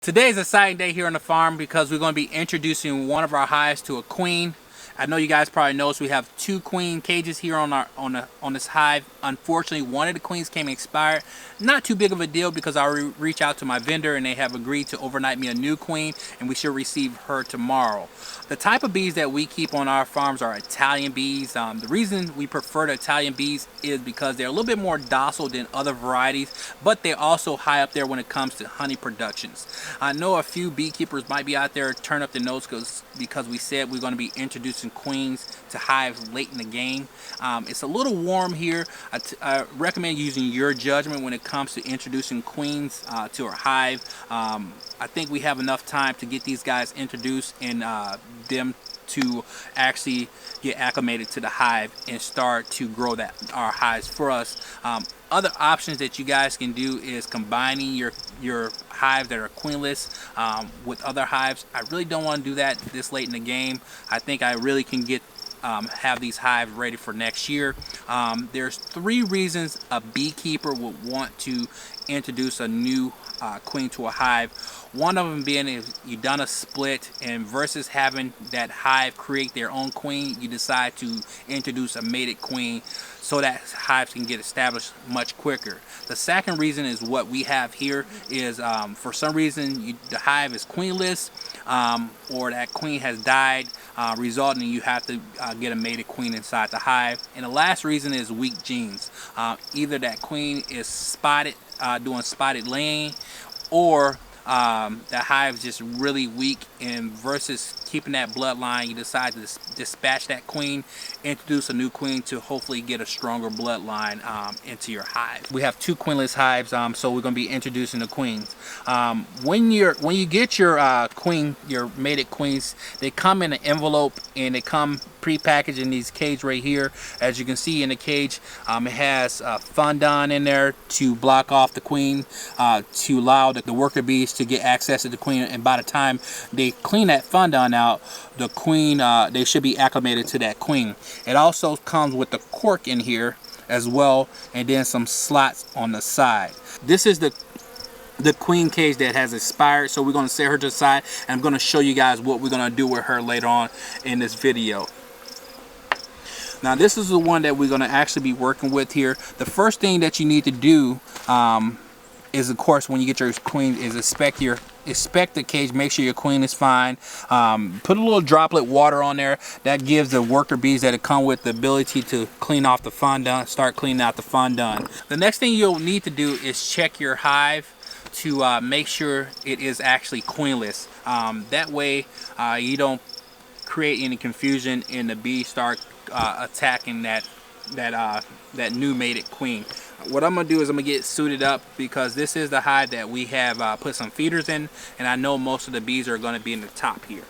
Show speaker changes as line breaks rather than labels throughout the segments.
Today is a exciting day here on the farm because we're going to be introducing one of our hives to a queen. I know you guys probably noticed we have two queen cages here on this hive. Unfortunately, one of the queens came expired. Not too big of a deal because I reached out to my vendor and they have agreed to overnight me a new queen, and we should receive her tomorrow. The type of bees that we keep on our farms are Italian bees. The reason we prefer the Italian bees is because they're a little bit more docile than other varieties, but they're also high up there when it comes to honey productions. I know a few beekeepers might be out there turn up their nose because we said we're going to be introducing queens to hives late in the game. It's a little warm here. I recommend using your judgment when it comes to introducing queens to our hive. I think we have enough time to get these guys introduced and them to actually get acclimated to the hive and start to grow our hives for us. Other options that you guys can do is combining your hives that are queenless with other hives. I really don't want to do that this late in the game. I think I really can have these hives ready for next year. There's 3 reasons a beekeeper would want to introduce a new queen to a hive. One of them being if you've done a split and versus having that hive create their own queen, you decide to introduce a mated queen so that hives can get established much quicker. The second reason is what we have here is for some reason the hive is queenless or that queen has died, resulting in you have to get a mated queen inside the hive. And the last reason is weak genes. Either that queen is spotted, doing spotted laying, or the hive is just really weak, and versus keeping that bloodline, you decide to dispatch that queen, introduce a new queen to hopefully get a stronger bloodline into your hive. We have 2 queenless hives, so we're going to be introducing the queens. When you get your your mated queens, they come in an envelope and they come pre-packaged in these cages right here. As you can see in the cage, it has fondant in there to block off the queen, to allow the worker bees to get access to the queen, and by the time they clean that fondant out, the queen, they should be acclimated to that queen. It also comes with the cork in here as well, and then some slots on the side. This is the queen cage that has expired, so we're going to set her to the side, and I'm going to show you guys what we're going to do with her later on in this video. Now this is the one that we're going to actually be working with here. The first thing that you need to do is, of course, when you get your queen, is inspect the cage, make sure your queen is fine. Put a little droplet water on there. That gives the worker bees that come with the ability to clean off the fondant, start cleaning out the fondant. The next thing you'll need to do is check your hive to make sure it is actually queenless. That way you don't create any confusion and the bees start attacking that new mated queen. What I'm gonna do is I'm gonna get suited up because this is the hive that we have put some feeders in, and I know most of the bees are gonna be in the top here.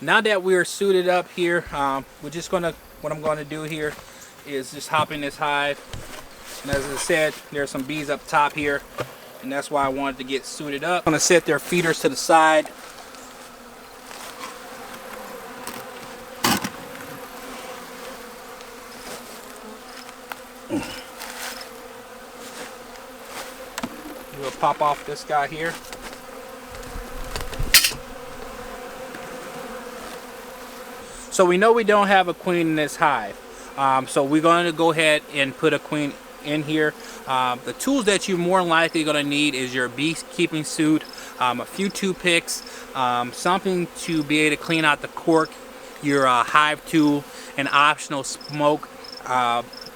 Now that we're suited up here, what I'm gonna do here is just hop in this hive, and as I said, there's some bees up top here, and that's why I wanted to get suited up. I'm gonna set their feeders to the side. We'll pop off this guy here. So we know we don't have a queen in this hive. So we're going to go ahead and put a queen in here. The tools that you're more likely going to need is your beekeeping suit, a few toothpicks, something to be able to clean out the cork, your hive tool, and optional smoke.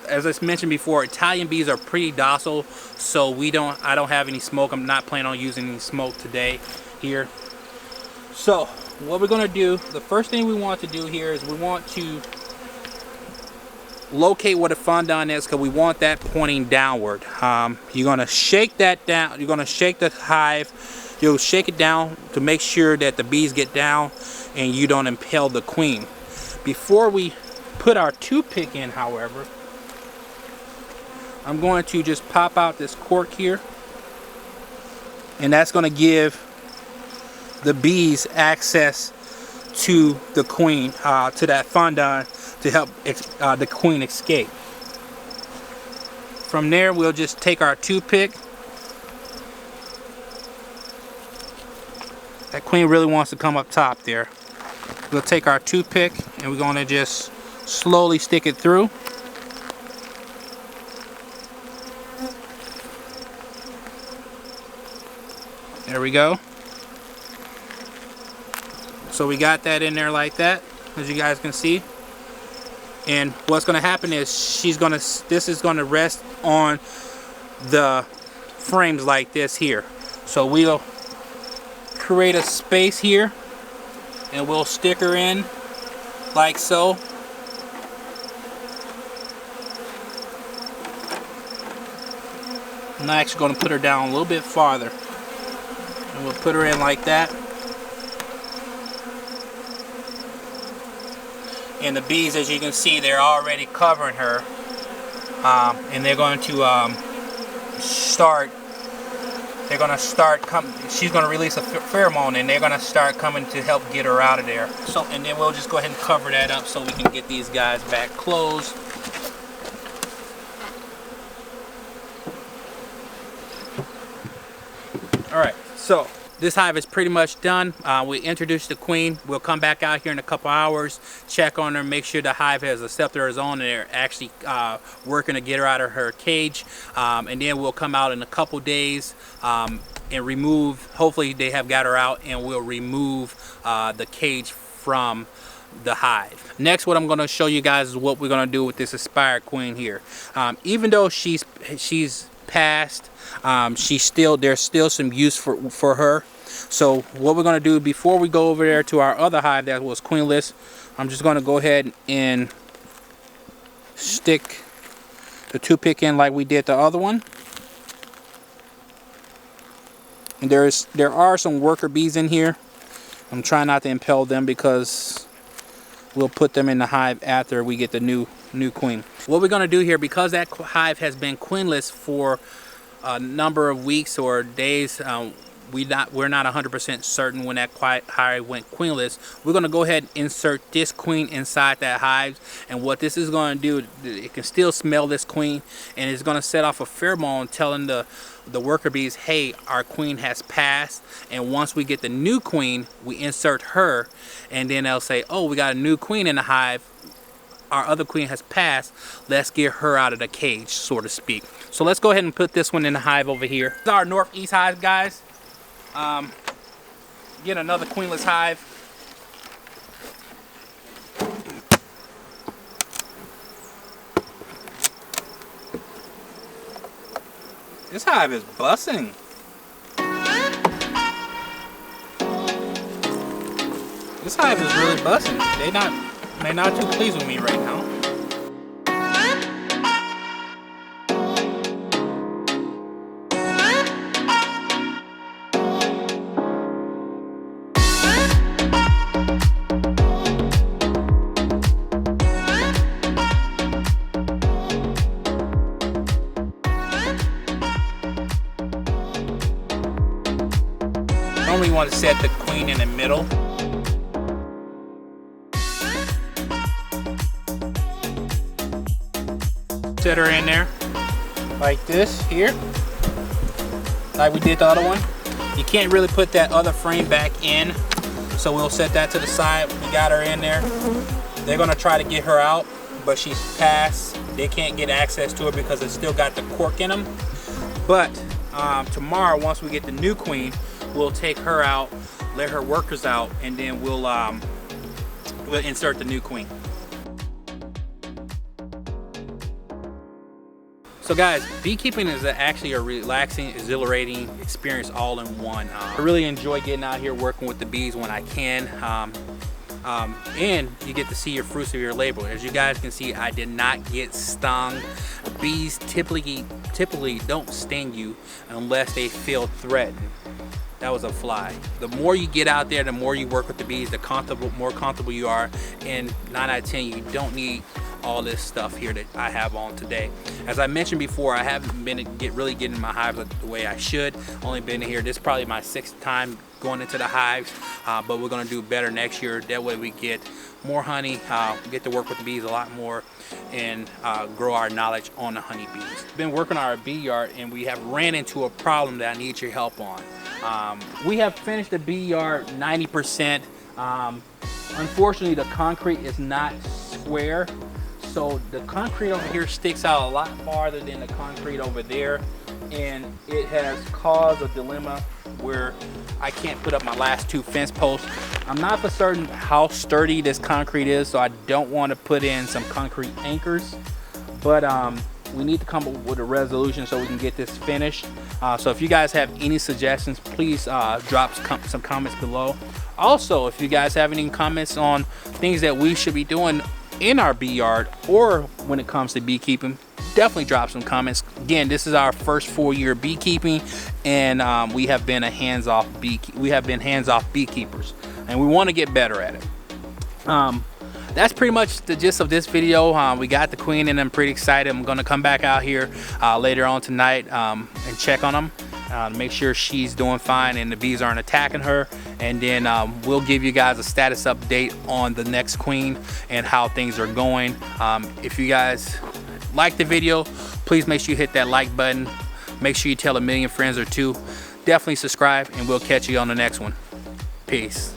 As I mentioned before, Italian bees are pretty docile, so I don't have any smoke. I'm not planning on using any smoke today here. So what we're going to do, the first thing we want to do here is we want to locate what a fondant is, because we want that pointing downward. You're going to shake that down. You're going to shake the hive. You'll shake it down to make sure that the bees get down and you don't impale the queen. Before we put our toothpick in, however, I'm going to just pop out this cork here, and that's going to give the bees access to the queen, to that fondant, to help the queen escape. From there, we'll just take our toothpick That queen really wants to come up top there. We'll take our toothpick and we're going to just slowly stick it through. There we go. So we got that in there like that, as you guys can see. And what's going to happen is this is going to rest on the frames like this here. So we'll create a space here and we'll stick her in like so. I'm actually going to put her down a little bit farther. And we'll put her in like that. And the bees, as you can see, they're already covering her. And they're going to she's going to release a pheromone and they're going to start coming to help get her out of there. So, and then we'll just go ahead and cover that up so we can get these guys back closed. Alright, so this hive is pretty much done. We introduced the queen. We'll come back out here in a couple hours, check on her, make sure the hive has accepted her zone and they're actually working to get her out of her cage. And then we'll come out in a couple days and remove, hopefully they have got her out, and we'll remove the cage from the hive. Next, what I'm going to show you guys is what we're going to do with this aspired queen here. Even though she's passed, there's still some use for her. So what we're going to do before we go over there to our other hive that was queenless, I'm just going to go ahead and stick the toothpick in like we did the other one. And there are some worker bees in here. I'm trying not to impel them because we'll put them in the hive after we get the new queen. What we're going to do here, because that hive has been queenless for a number of weeks or days, we're not 100% certain when that hive went queenless. We're going to go ahead and insert this queen inside that hive, and what this is going to do, it can still smell this queen, and it's going to set off a pheromone telling the worker bees, hey, our queen has passed. And once we get the new queen, we insert her, and then they'll say, oh, we got a new queen in the hive, our other queen has passed, let's get her out of the cage, so to speak. So let's go ahead and put this one in the hive over here. This is our northeast hive, guys. Get another queenless hive. This hive is busting. This hive is really busting. They're not too pleased with me right now. Normally you want to set the queen in the middle. Set her in there like this here, like we did the other one. You can't really put that other frame back in, so we'll set that to the side. We got her in there. They're gonna try to get her out, but she's passed. They can't get access to her because it's still got the cork in them. But tomorrow, once we get the new queen, we'll take her out, let her workers out, and then we'll insert the new queen. So guys, beekeeping is actually a relaxing, exhilarating experience all in one. I really enjoy getting out here working with the bees when I can. And you get to see your fruits of your labor. As you guys can see, I did not get stung. Bees typically don't sting you unless they feel threatened. That was a fly. The more you get out there, the more you work with the bees, the more comfortable you are. And 9 out of 10, you don't need all this stuff here that I have on today. As I mentioned before, I haven't been really getting my hives the way I should. Only been here, this is probably my 6th time going into the hives, but we're gonna do better next year. That way we get more honey, get to work with the bees a lot more, and grow our knowledge on the honeybees. Been working on our bee yard, and we have ran into a problem that I need your help on. We have finished the bee yard 90%. Unfortunately, the concrete is not square, so the concrete over here sticks out a lot farther than the concrete over there, and it has caused a dilemma where I can't put up my last 2 fence posts. I'm not for certain how sturdy this concrete is, so I don't want to put in some concrete anchors, but we need to come up with a resolution so we can get this finished. So if you guys have any suggestions, please drop some comments below. Also, if you guys have any comments on things that we should be doing in our bee yard or when it comes to beekeeping, definitely drop some comments. Again, this is our first full year beekeeping, and we have been hands-off beekeepers, and we want to get better at it. That's pretty much the gist of this video. We got the queen and I'm pretty excited. I'm gonna come back out here later on tonight and check on them, make sure she's doing fine and the bees aren't attacking her, and then we'll give you guys a status update on the next queen and how things are going. If you guys like the video, please make sure you hit that like button. Make sure you tell 1 million friends or 2. Definitely subscribe, and we'll catch you on the next one. Peace.